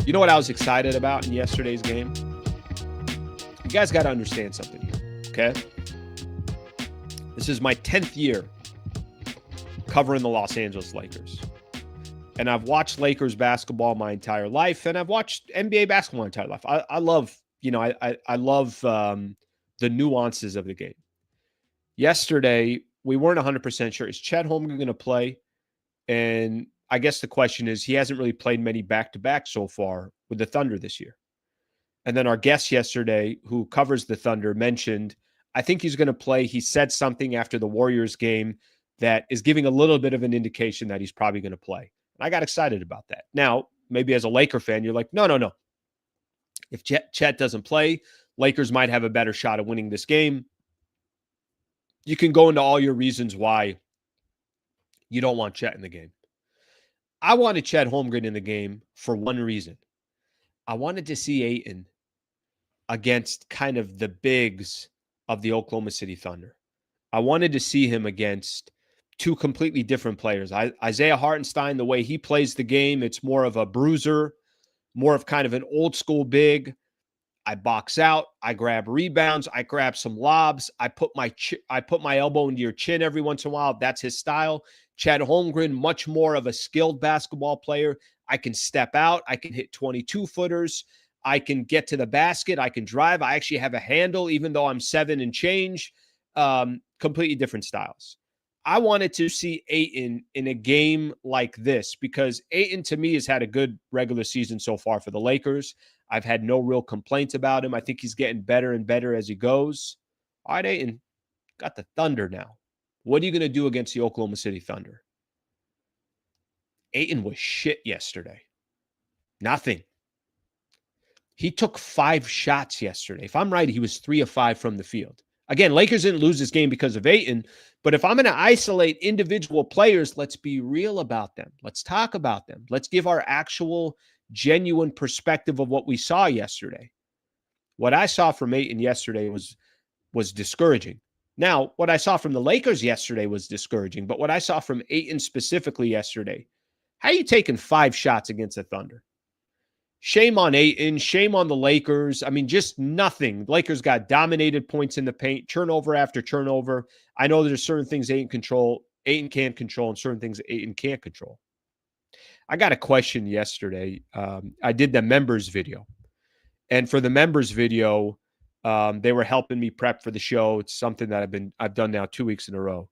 You know what I was excited about in yesterday's game? You guys got to understand something here, okay? This is my 10th year covering the Los Angeles Lakers. And I've watched Lakers basketball my entire life, and I've watched NBA basketball my entire life. I love, I love the nuances of the game. Yesterday, we weren't 100% sure. Is Chet Holmgren going to play? And I guess the question is, he hasn't really played many back-to-back so far with the Thunder this year. And then our guest yesterday, who covers the Thunder, mentioned, I think he's going to play. He said something after the Warriors game that is giving a little bit of an indication that he's probably going to play. And I got excited about that. Now, maybe as a Laker fan, you're like, no. If Chet doesn't play, Lakers might have a better shot of winning this game. You can go into all your reasons why you don't want Chet in the game. I wanted Chet Holmgren in the game for one reason. I wanted to see Ayton against kind of the bigs of the Oklahoma City Thunder. I wanted to see him against two completely different players. Isaiah Hartenstein, the way he plays the game, it's more of a bruiser, more of kind of an old school big. I box out, I grab rebounds, I grab some lobs, I put my elbow into your chin every once in a while. That's his style. Chet Holmgren, much more of a skilled basketball player. I can step out, I can hit 22-footers, I can get to the basket, I can drive. I actually have a handle, even though I'm 7 and change. Completely different styles. I wanted to see Ayton in a game like this because Ayton, to me, has had a good regular season so far for the Lakers. I've had no real complaints about him. I think he's getting better and better as he goes. All right, Ayton, got the Thunder now. What are you going to do against the Oklahoma City Thunder? Ayton was shit yesterday. Nothing. He took 5 shots yesterday. If I'm right, he was 3 of 5 from the field. Again, Lakers didn't lose this game because of Ayton, but if I'm going to isolate individual players, let's be real about them. Let's talk about them. Let's give our actual, genuine perspective of what we saw yesterday. What I saw from Ayton yesterday was discouraging. Now, what I saw from the Lakers yesterday was discouraging, but what I saw from Ayton specifically yesterday, how are you taking 5 shots against the Thunder? Shame on Ayton. Shame on the Lakers. I mean, just nothing. The Lakers got dominated points in the paint, turnover after turnover. I know there's certain things Ayton can't control, and certain things Ayton can't control. I got a question yesterday. I did the members video. And for the members video, they were helping me prep for the show. It's something that I've done now 2 weeks in a row.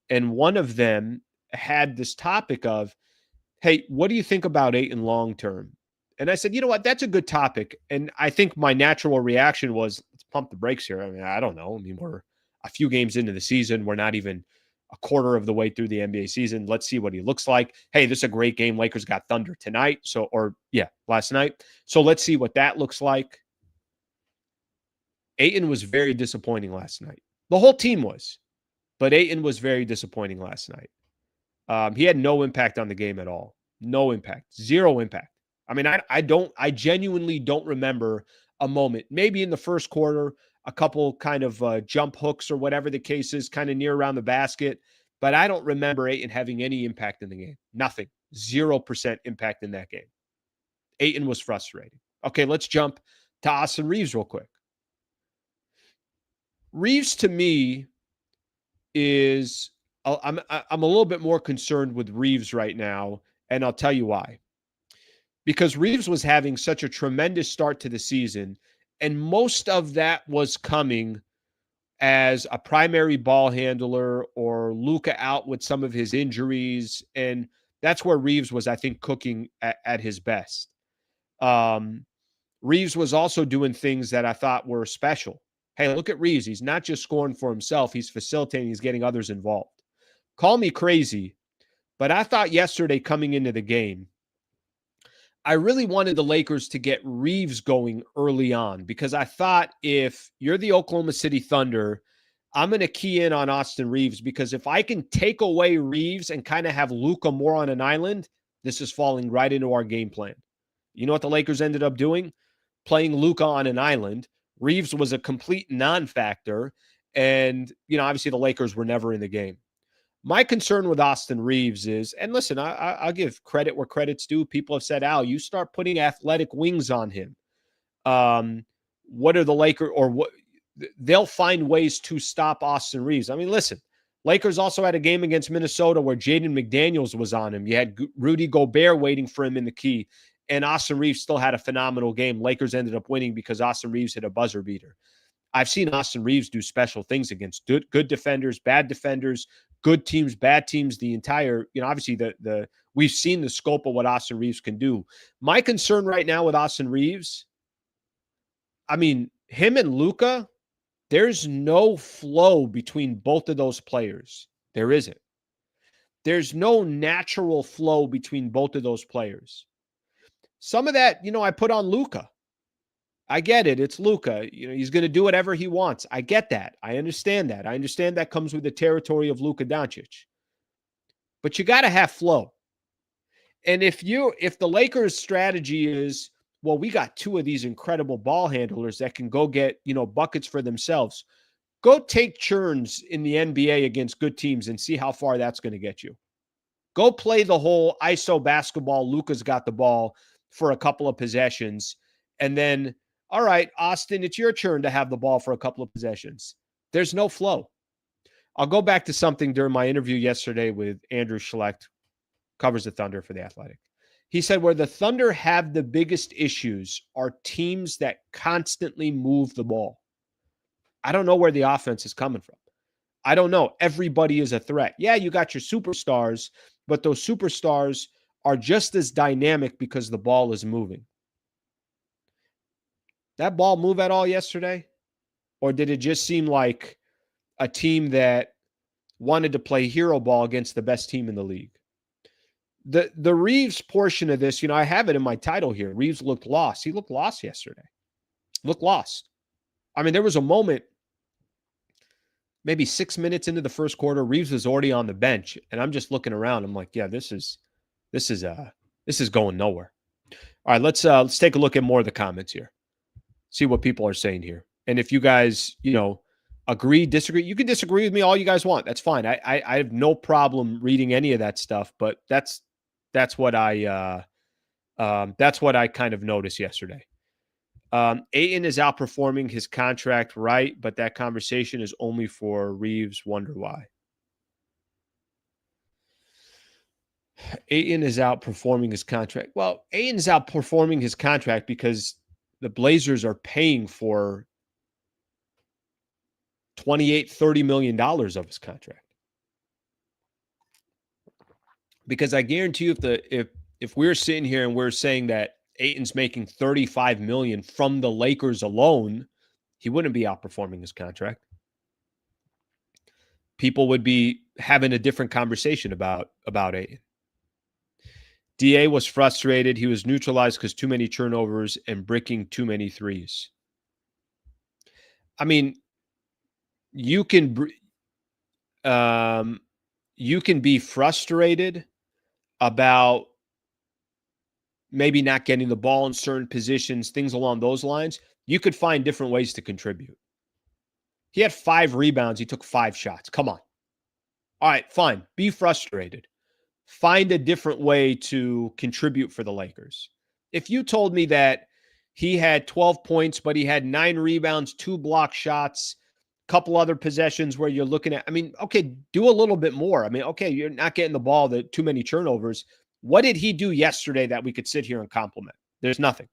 And one of them had this topic of, hey, what do you think about Ayton long term? And I said, you know what? That's a good topic. And I think my natural reaction was, let's pump the brakes here. I mean, I don't know. I mean, we're a few games into the season. We're not even a quarter of the way through the NBA season. Let's see what he looks like. Hey, this is a great game. Lakers got Thunder tonight. Last night. So let's see what that looks like. Ayton was very disappointing last night. The whole team was. But Ayton was very disappointing last night. He had no impact on the game at all. No impact. Zero impact. I mean, I genuinely don't remember a moment, maybe in the first quarter, a couple kind of jump hooks or whatever the case is, kind of near around the basket. But I don't remember Ayton having any impact in the game. Nothing. 0% impact in that game. Ayton was frustrating. Okay, let's jump to Austin Reaves real quick. Reaves, to me, is I'm a little bit more concerned with Reaves right now, and I'll tell you why. Because Reaves was having such a tremendous start to the season, and most of that was coming as a primary ball handler or Luka out with some of his injuries, and that's where Reaves was, I think, cooking at his best. Reaves was also doing things that I thought were special. Hey, look at Reaves. He's not just scoring for himself. He's facilitating. He's getting others involved. Call me crazy, but I thought yesterday coming into the game, I really wanted the Lakers to get Reaves going early on because I thought if you're the Oklahoma City Thunder, I'm going to key in on Austin Reaves because if I can take away Reaves and kind of have Luka more on an island, this is falling right into our game plan. You know what the Lakers ended up doing? Playing Luka on an island. Reaves was a complete non-factor. And, obviously the Lakers were never in the game. My concern with Austin Reaves is, and listen, I'll give credit where credit's due. People have said, Al, you start putting athletic wings on him. What are the Lakers, or what? They'll find ways to stop Austin Reaves. I mean, listen, Lakers also had a game against Minnesota where Jaden McDaniels was on him. You had Rudy Gobert waiting for him in the key, and Austin Reaves still had a phenomenal game. Lakers ended up winning because Austin Reaves hit a buzzer beater. I've seen Austin Reaves do special things against good defenders, bad defenders, good teams, bad teams. The entire, obviously we've seen the scope of what Austin Reaves can do. My concern right now with Austin Reaves, I mean, him and Luka, there's no flow between both of those players. There isn't. There's no natural flow between both of those players. Some of that, I put on Luka. I get it. It's Luka. He's going to do whatever he wants. I get that. I understand that. I understand that comes with the territory of Luka Doncic. But you got to have flow. And if the Lakers' strategy is, well, we got two of these incredible ball handlers that can go get, buckets for themselves, go take turns in the NBA against good teams and see how far that's going to get you. Go play the whole ISO basketball. Luka's got the ball for a couple of possessions. And then, all right, Austin, it's your turn to have the ball for a couple of possessions. There's no flow. I'll go back to something during my interview yesterday with Andrew Schlecht, covers the Thunder for The Athletic. He said where the Thunder have the biggest issues are teams that constantly move the ball. I don't know where the offense is coming from. I don't know. Everybody is a threat. Yeah, you got your superstars, but those superstars are just as dynamic because the ball is moving. That ball move at all yesterday? Or did it just seem like a team that wanted to play hero ball against the best team in the league? The Reaves portion of this, I have it in my title here. Reaves looked lost. He looked lost yesterday. Looked lost. I mean, there was a moment, maybe 6 minutes into the first quarter, Reaves was already on the bench, and I'm just looking around. I'm like, yeah, this is going nowhere. All right, let's take a look at more of the comments here. See what people are saying here. And if you guys, agree, disagree, you can disagree with me all you guys want. That's fine. I have no problem reading any of that stuff, but that's what I kind of noticed yesterday. Ayton is outperforming his contract, right? But that conversation is only for Reaves. Wonder why. Ayton is outperforming his contract. Well, Ayton is outperforming his contract because the Blazers are paying for $28-30 million of his contract. Because I guarantee you, if we're sitting here and we're saying that Ayton's making $35 million from the Lakers alone, he wouldn't be outperforming his contract. People would be having a different conversation about Ayton. DA was frustrated. He was neutralized because too many turnovers and bricking too many threes. I mean, you can be frustrated about maybe not getting the ball in certain positions, things along those lines. You could find different ways to contribute. He had 5 rebounds. He took 5 shots. Come on. All right, fine. Be frustrated. Find a different way to contribute for the Lakers. If you told me that he had 12 points, but he had 9 rebounds, 2 block shots, a couple other possessions where you're looking at, okay, do a little bit more. Okay, you're not getting the ball, too many turnovers. What did he do yesterday that we could sit here and compliment? There's nothing.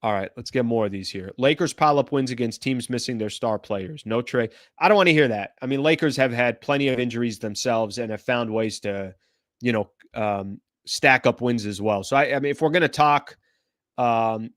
All right, let's get more of these here. Lakers pile up wins against teams missing their star players. No trade. I don't want to hear that. Lakers have had plenty of injuries themselves and have found ways to, stack up wins as well. So, if we're going to talk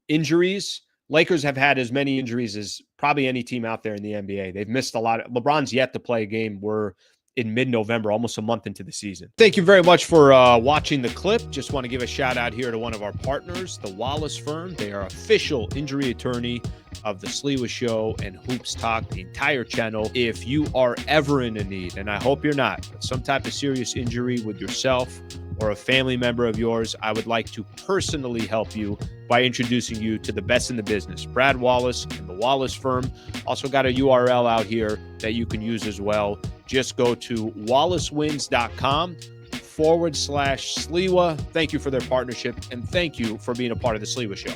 injuries, Lakers have had as many injuries as probably any team out there in the NBA. They've missed a lot. LeBron's yet to play a game. We're in mid-November, almost a month into the season. Thank you very much for watching the clip. Just want to give a shout out here to one of our partners, the Wallace Firm. They are official injury attorney of the Sliwa Show and Hoops Talk, the entire channel. If you are ever in a need, and I hope you're not, but some type of serious injury with yourself or a family member of yours, I would like to personally help you by introducing you to the best in the business, Brad Wallace and the Wallace Firm. Also got a URL out here that you can use as well. Just go to wallacewins.com/Sliwa. Thank you for their partnership, and thank you for being a part of the Sliwa Show.